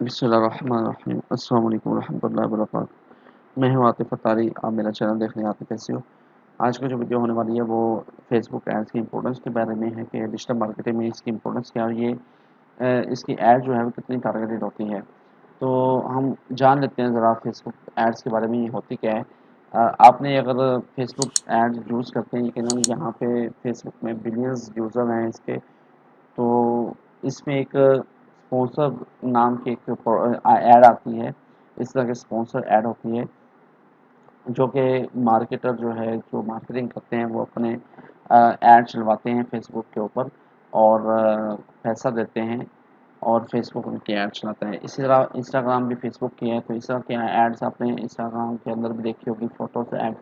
बिस्मिल्लाहिर्रहमानिर्रहीम। अस्सलाम वालेकुम रहमतुल्लाहि व बरकातहू। मैं हूँ आतिफ़ अतारी, आप मेरा चैनल देख रहे हैं। आप कैसे हो? आज का जो वीडियो होने वाली है वो फेसबुक एड्स की इंपॉर्टेंस के बारे में है कि डिजिटल मार्केटिंग में इसकी इंपॉर्टेंस क्या है और ये इसकी एड जो है वो कितनी टारगेटेड होती है। तो हम जान लेते हैं ज़रा फेसबुक एड्स के बारे में, ये होती क्या है। आपने अगर फेसबुक एड्स यूज़ करते हैं, यकीनन यहाँ पे फेसबुक में बिलियंस यूज़र हैं इसके। तो इसमें एक स्पॉन्सर नाम की एक ऐड आती है। इस तरह के स्पॉन्सर ऐड होती है जो कि मार्केटर जो है, जो मार्केटिंग करते हैं, वो अपने ऐड चलवाते हैं फेसबुक के ऊपर और पैसा देते हैं और फेसबुक उनकी ऐड चलाता है। इसी तरह इंस्टाग्राम भी फेसबुक की है, तो इस तरह के एड्स आपने इंस्टाग्राम के अंदर भी देखी होगी। Photos ads,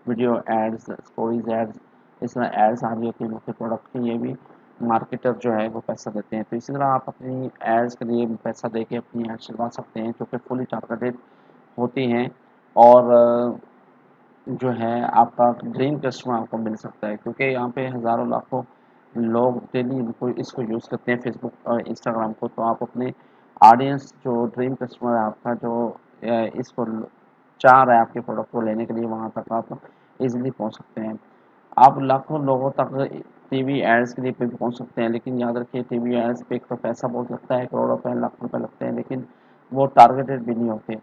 video ads, stories ads, इस तरह एड्स आ रही होती है मुख्य प्रोडक्ट की। ये भी मार्केटर जो है वो पैसा देते हैं। तो इसी तरह आप अपनी एड्स के लिए पैसा दे के अपनी ऐड चलवा सकते हैं, जो कि फुली टारगेटेड होती हैं और जो है आपका ड्रीम कस्टमर आपको मिल सकता है, क्योंकि यहाँ पे हज़ारों लाखों लोग डेली इनको इसको यूज़ करते हैं फेसबुक और इंस्टाग्राम को। तो आप अपने ऑडियंस जो ड्रीम कस्टमर है आपका, जो इसको चाह रहा है आपके प्रोडक्ट को लेने के लिए, वहाँ तक आप इजीली पहुँच सकते हैं। आप लाखों लोगों तक टीवी एड्स के लिए पे भी पहुँच सकते हैं, लेकिन याद रखिए टीवी एड्स पे एक तो पैसा बहुत लगता है, करोड़ रुपए, लाख रुपए लगते हैं, लेकिन वो टारगेटेड भी नहीं होते,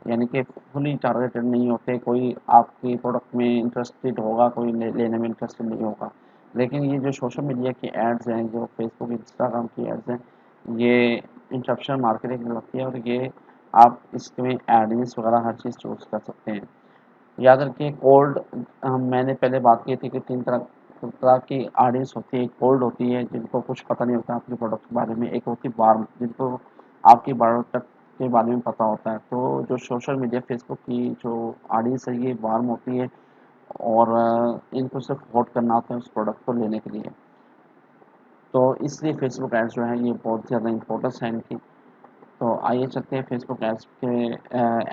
यानी कि फुली टारगेटेड नहीं होते। कोई आपके प्रोडक्ट में इंटरेस्टेड होगा, कोई लेने में इंटरेस्टेड नहीं होगा। लेकिन ये जो सोशल मीडिया की एड्स हैं, जो फेसबुक इंस्टाग्राम की एड्स हैं, ये इंटरप्शन मार्केटिंग में लगती है और ये आप इसमें एडनेस वगैरह हर चीज़ चूज़ कर सकते हैं। याद रखिए कोल्ड, हम मैंने पहले बात की थी कि 3 तरह की ऑडियंस होती है। एक कोल्ड होती है जिनको कुछ पता नहीं होता आपके प्रोडक्ट के बारे में, एक होती है वार्म जिनको आपके प्रोडक्ट के बारे में पता होता है। तो जो सोशल मीडिया फेसबुक की जो ऑडियंस है, ये वार्म होती है और इनको सिर्फ वोट करना होता है उस प्रोडक्ट को लेने के लिए। तो इसलिए फेसबुक एड्स जो है ये बहुत ज़्यादा इंपॉर्टेंस है इनकी। तो आइए चलते हैं फेसबुक एड्स के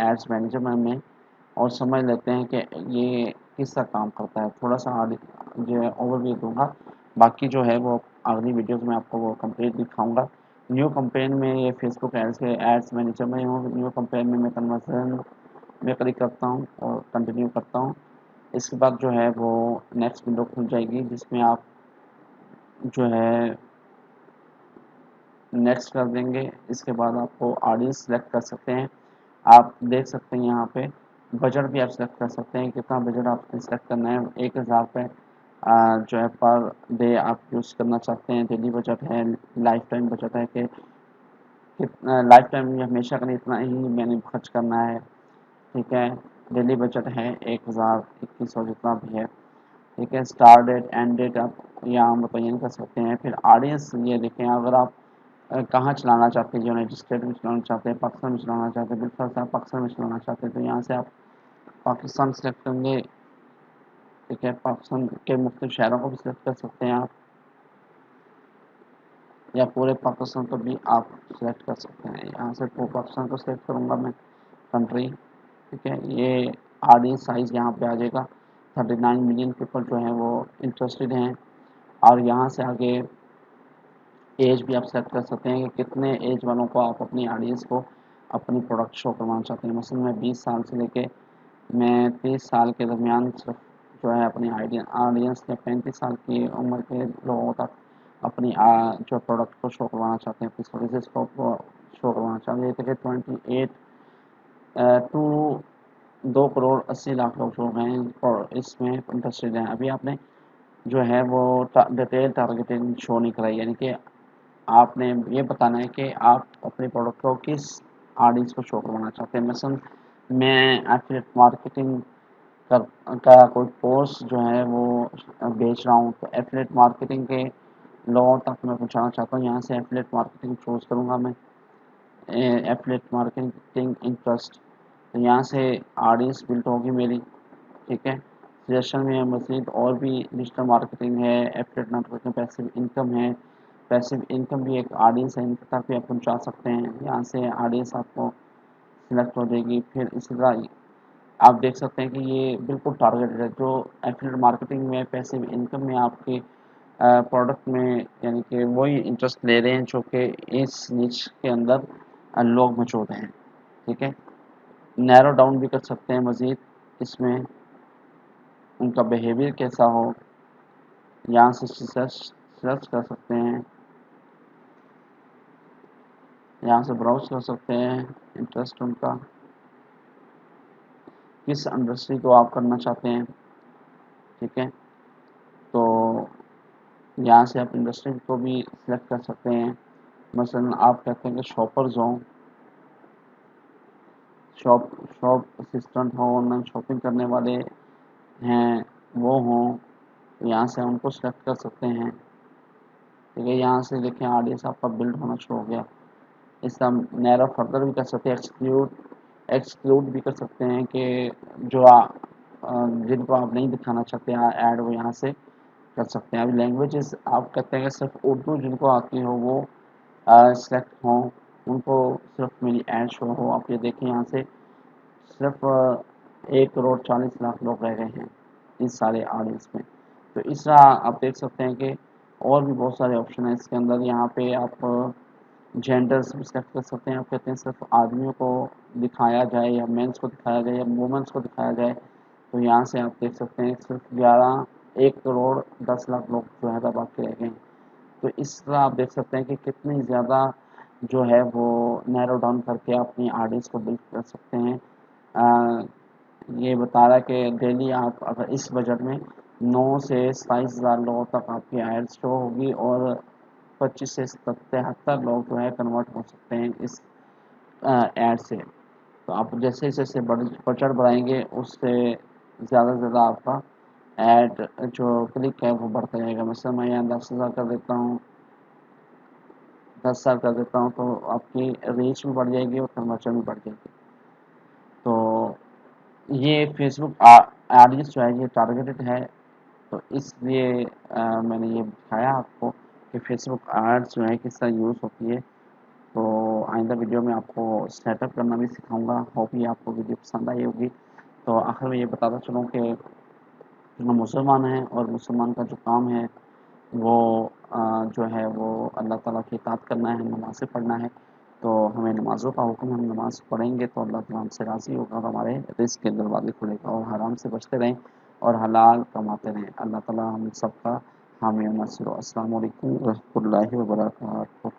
एड्स मैनेजर में और समझ लेते हैं कि ये किस तरह काम करता है। थोड़ा सा जो है ओवरव्यू दूंगा, बाकी जो है वो अगली वीडियोस में आपको वो कंप्लीट दिखाऊंगा। न्यू कंपेन में ये फेसबुक एड्स के एड्स मैनेजर में हूँ। न्यू कंपेन में मैं कन्वर्जन में क्लिक करता हूँ और कंटिन्यू करता हूँ। इसके बाद जो है वो नेक्स्ट विंडो खुल जाएगी, जिसमें आप जो है नेक्स्ट कर देंगे। इसके बाद आपको ऑडियंस सेलेक्ट कर सकते हैं। आप देख सकते हैं यहाँ पे बजट भी आप सेलेक्ट कर सकते हैं, कितना बजट आपने सेलेक्ट करना है। 1000 पे जो है पर डे आप यूज़ करना चाहते हैं। डेली बजट है, लाइफ टाइम बजट है कि कितना लाइफ टाइम में हमेशा का इतना ही मैंने खर्च करना है। ठीक है, डेली बजट है 1000, 2100 जितना भी है। ठीक है, स्टार डेट, एंड डेट आप यहाँ मुतय्यन कर सकते हैं। फिर ऑडियंस ये देखें, अगर आप कहाँ चलाना चाहते हैं, यूनाइटेड स्टेट में चलाना चाहते हैं, पाकिस्तान में चलाना चाहते हैं, बिल्कुल आप पाकिस्तान में चलाना चाहते हैं, तो यहाँ से आप पाकिस्तान सेलेक्ट करेंगे। ठीक है, पाकिस्तान के मुख्तलिफ शहरों को भी सिलेक्ट कर सकते हैं आप, या पूरे पाकिस्तान को भी आप सिलेक्ट कर सकते हैं। यहाँ से पूरे पाकिस्तान को सिलेक्ट करूँगा मैं, कंट्री। ठीक है, ये ऑडियंस साइज़ यहाँ पे आ जाएगा। 39 मिलियन पीपल जो हैं वो इंटरेस्टेड हैं। और यहाँ से आगे एज भी आप सेलेक्ट कर सकते हैं कि कितने एज वालों को आप अपनी ऑडियंस को अपनी प्रोडक्ट शो करवाना चाहते हैं। मसलन मैं 20 साल से लेके मैं 30 साल के दरमियान सिर्फ जो है अपनी ऑडियंस या 35 साल की उम्र के लोगों तक अपनी जो प्रोडक्ट को शो करवाना चाहते हैं, अपनी सर्विसेज को शो करवाना चाहते हैं। जैसे कि 28 टू 2 करोड़ 80 लाख लोग जो हैं और इसमें इंटरेस्टेड हैं। अभी आपने जो है वो डिटेल टारगेटिंग शो नहीं कराई, यानी कि आपने ये बताना है कि आप अपने प्रोडक्ट को किस ऑडियंस को शो करवाना चाहते हैं। मसलन मैं एफिलिएट मार्केटिंग कर का कोई कोर्स जो है वो बेच रहा हूँ, तो एफिलिएट मार्केटिंग के लोगों तक मैं पहुँचाना चाहता हूँ। यहाँ से एफिलिएट मार्केटिंग चूज़ करूँगा मैं, एफिलिएट मार्केटिंग इंटरेस्ट। तो यहाँ से ऑडियंस बिल्ड होगी मेरी। ठीक है, सजेशन में मज़ीद और भी डिजिटल मार्केटिंग है, एफिलिएट नेटवर्किंग, पैसिव इनकम है। पैसिव इनकम भी एक ऑडियंस है, इनके तक भी आप पहुँचा सकते हैं। यहाँ से ऑडियंस आपको सिलेक्ट हो जाएगी। फिर इसी तरह आप देख सकते हैं कि ये बिल्कुल टारगेटेड है। जो एफिलिएट मार्केटिंग में, पैसिव इनकम में आपके प्रोडक्ट में, यानी कि वही इंटरेस्ट ले रहे हैं जो कि इस निच के अंदर लोग मौजूद हैं। ठीक है, नैरो डाउन भी कर सकते हैं मज़ीद, इसमें उनका बिहेवियर कैसा हो, यहाँ से सर्च सर्च कर सकते हैं, यहाँ से ब्राउज कर सकते हैं, इंटरेस्ट उनका किस इंडस्ट्री को आप करना चाहते हैं। ठीक है, तो यहाँ से आप इंडस्ट्री को भी सिलेक्ट कर सकते हैं। मसलन आप कहते हैं कि शॉपर्स हों, शॉप शॉप असिस्टेंट हो, ऑनलाइन शॉपिंग करने वाले हैं वो हों, तो यहाँ से उनको सिलेक्ट कर सकते हैं। ठीक है, यहाँ से देखें ऑडियंस आपका बिल्ड होना शुरू हो गया। इसका नैरो फर्दर भी कर सकते हैं, एक्सक्लूड भी कर सकते हैं कि जो जिनको आप नहीं दिखाना चाहते हैं ऐड, वो यहाँ से कर सकते हैं। अभी लैंग्वेजेस आप कहते हैं कि सिर्फ उर्दू जिनको आती हो वो सेलेक्ट हों, उनको सिर्फ मेरी ऐड शो हो। आप ये देखें यहाँ से सिर्फ 1 करोड़ 40 लाख लोग रह गए हैं इस सारे ऑडियंस में। तो इस तरह आप देख सकते हैं कि और भी बहुत सारे ऑप्शन हैं इसके अंदर। यहाँ पे आप जेंडर्स भी सेलेक्ट कर सकते हैं। आप कहते हैं सिर्फ आदमियों को दिखाया जाए या मेंस को दिखाया जाए या वुमेंस को दिखाया जाए, तो यहाँ से आप देख सकते हैं सिर्फ 1 करोड़ 10 लाख लोग जो है बाकी रह गए हैं। तो इस तरह आप देख सकते हैं कि कितनी ज़्यादा जो है वो नैरो डाउन करके अपनी ऑडियंस को बिल्ड कर सकते हैं। अ, ये बता रहा है कि डेली आप अगर इस बजट में 9 से 27,000 लोगों तक आपकी एड्स शो होगी और 25 से 73 लोग जो है कन्वर्ट हो सकते हैं इस ऐड से। तो आप जैसे जैसे बजट बढ़ाएंगे उससे ज़्यादा से ज़्यादा आपका ऐड जो क्लिक है वो बढ़ता जाएगा। मतलब मैं यहाँ 10,000 कर देता हूँ, 10 साल कर देता हूँ, तो आपकी रीच भी बढ़ जाएगी और कन्वर्जन भी बढ़ जाएगी। तो ये फेसबुक ऑडियंस जो है ये टारगेटेड है, तो इसलिए मैंने ये दिखाया आपको कि फेसबुक एड्स जो है किस तरह यूज़ होती है। तो आइंदा वीडियो में आपको सेटअप करना भी सिखाऊंगा। होप ये आपको वीडियो पसंद आई होगी। तो आखिर में ये बताता चलूँ कि जो मुसलमान हैं और मुसलमान का जो काम है वो जो है वो अल्लाह ताला की इताअत करना है, नमाज़ें पढ़ना है। तो हमें नमाज़ों का हुक्म, हम नमाज़ पढ़ेंगे तो अल्लाह ताला हमसे राज़ी होगा और हमारे रिज़्क़ के दरवाज़े खुलेगा और हराम से बचते रहें और हलाल कमाते रहें। अल्लाह ताला हम सबका हामी और नासिर हो। अस्सलामु अलैकुम व रहमतुल्लाहि व बरकातहू।